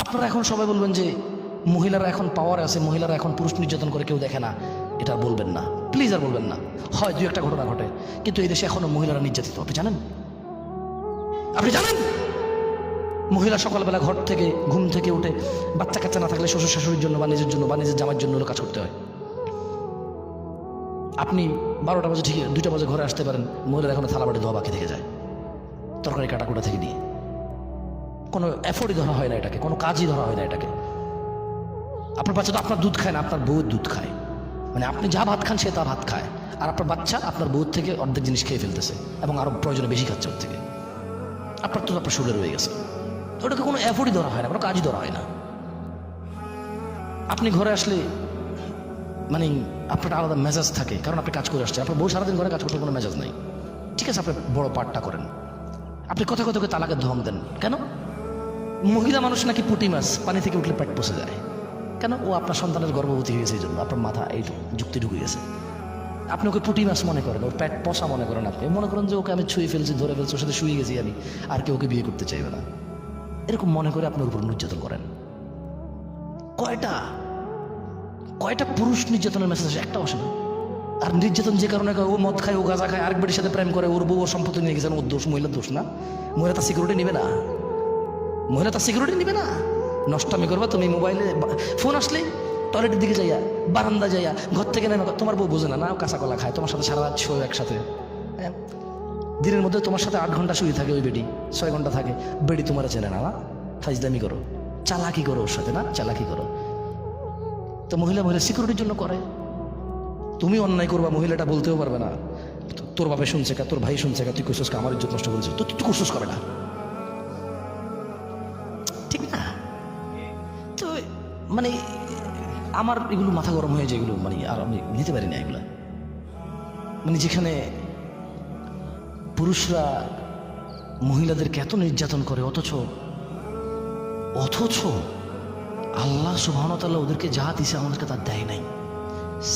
আপনারা এখন সবাই বলবেন যে মহিলারা এখন পাওয়ারে আছে, মহিলারা এখন পুরুষ নির্যাতন করে কেউ দেখে না, এটা বলবেন না প্লিজ, আর বলবেন না। হয় দুই একটা ঘটনা ঘটে, কিন্তু এই দেশে এখনো মহিলারা নির্যাতিত। আপনি জানেন? আপনি জানেন মহিলা সকালবেলা ঘর থেকে ঘুম থেকে উঠে বাচ্চা কাচ্চা না থাকলে শ্বশুর শাশুড়ির জন্য বা নিজের জন্য বা নিজের জামার জন্য কাজ করতে হয়। আপনি 12টা বাজে ঠিক 2টা বাজে ঘরে আসতে পারেন, মহিলারা এখনো থালা বাটি ধোয়া বাকি থেকে যায়, তরকারি কাটাকুটা থেকে নিয়ে। কোনো এফোর্টই ধরা হয় না এটাকে, কোনো কাজই ধরা হয় না এটাকে। আপনার বাচ্চা তো আপনার দুধ খায় না, আপনার বউয়ের দুধ খায়। মানে আপনি যা ভাত খান সে তা ভাত খায়, আর আপনার বাচ্চা আপনার বউয়ের থেকে অর্ধেক জিনিস খেয়ে ফেলতেছে এবং আরো প্রয়োজনে বেশি খাচ্ছে ওর থেকে। আপনার তো আপনার শরীরে রয়ে গেছে, ওটাকে কোনো এফোর্টই ধরা হয় না, কোনো কাজই ধরা হয় না। আপনি ঘরে আসলে মানে আপনার আলাদা মেজাজ থাকে, কারণ আপনি কাজ করে আসছেন। আপনার বউ সারাদিন ঘরে কাজ করতে কোনো মেজাজ নাই, ঠিক আছে, আপনি বড় পার্টটা করেন। আপনি কথা কথাকে তালাকের ধমক দেন কেন? মহিলা মানুষ নাকি পুঁটি মাছ, পানি থেকে উঠলে পেট পচে যায়। কেন? ও আপনার সন্তানের গর্ভবতী হয়েছে, এই জন্য আপনার মাথা এই যুক্তি ঢুকে গেছে। আপনি ওকে পুঁটি মাছ মনে করেন, ওর পেট পচা মনে করেন। আপনি মনে করেন যে ওকে আমি ছুঁয়ে ফেলছি, ধরে ফেলছি, ওর সাথে শুয়ে গেছি আমি, আর কেউ ওকে বিয়ে করতে চাইবে না, এরকম মনে করে আপনার উপর নির্যাতন করেন। কয়টা কয়টা পুরুষ নির্যাতনের মেসেজ আসে? একটাও আসে না। আর নির্যাতন যে কারণে ও মদ খায়, ও গাঁজা খায়, আরেক বেটির সাথে প্রেম করে, ওর বউ ওর সম্পত্তি নিয়ে গেছেন, ওর দোষ, মহিলার দোষ না? মহিলা তার সিকিউরিটি নিবে না? মহিলা তার সিকিউরিটি নিবে না? নষ্টামি করবা তুমি, মোবাইলে ফোন আসলে টয়লেটের দিকে যাইয়া, বারান্দা যাইয়া, ঘর থেকে নেমে, তোমার বউ বোঝে না, না কাঁচা কলা খায়, তোমার সাথে সারা রাত শোয় একসাথে। হ্যাঁ, দিনের মধ্যে তোমার সাথে 8 ঘন্টা শুয়ে থাকে ওই বেডি, 6 ঘন্টা থাকে। বেডি তোমার চেনে না, না ফাইজদামি করো, চালাকি করো ওর সাথে, না চালাকি করো। তো মহিলা সিকিউরিটির জন্য করে। তুমি অন্যায় করবা, মহিলাটা বলতেও পারবে না, তোর বাপে শুনছে কা, তোর ভাই শুনছে কা, তুই করছিস কা, আমার ইজ্জত নষ্ট করেছিস, তো তুই করছিস করে না, ঠিক না? তো মানে আমার এগুলো মাথা গরম হয়ে যায়, এগুলো মানে আর আমি নিতে পারি না এগুলো। মানে যেখানে পুরুষরা মহিলাদেরকে এত নির্যাতন করে, অথচ আল্লাহ সুবহানাহু ওয়া তাআলা ওদেরকে যা দিছে আমাদেরকে তা দেয় নাই।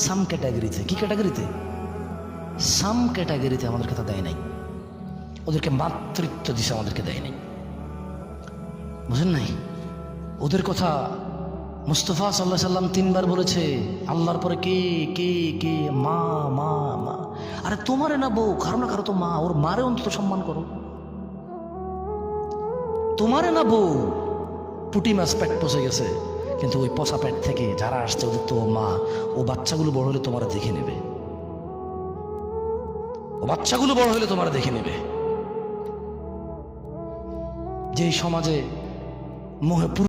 সাম ক্যাটাগরিতে, কি ক্যাটাগরিতে? সাম ক্যাটাগরিতে আমাদেরকে তা দেয় নাই। ওদেরকে মাতৃত্ব দিছে, আমাদেরকে দেয় নাই। বুঝেন নাই? ওদের কথা মুস্তাফা সাল্লাল্লাহু আলাইহি সাল্লাম 3 বার বলেছে, আল্লাহর পরে কে কে কে? মা মা মা। আরে তোমারে না বউ, কারো না কারো তো মা, ওর মারে অন্তত সম্মান করো। তোমারে না বউ, পুঁটি মাছ পেট পচে গেছে, কিন্তু ওই পচা পেট থেকে যারা আসছে ওদের তো মা। ও বাচ্চাগুলো বড় হলে তোমার দেখে নেবে, ও বাচ্চাগুলো বড় হলে তোমার দেখে নেবে। যেই সমাজে মোহে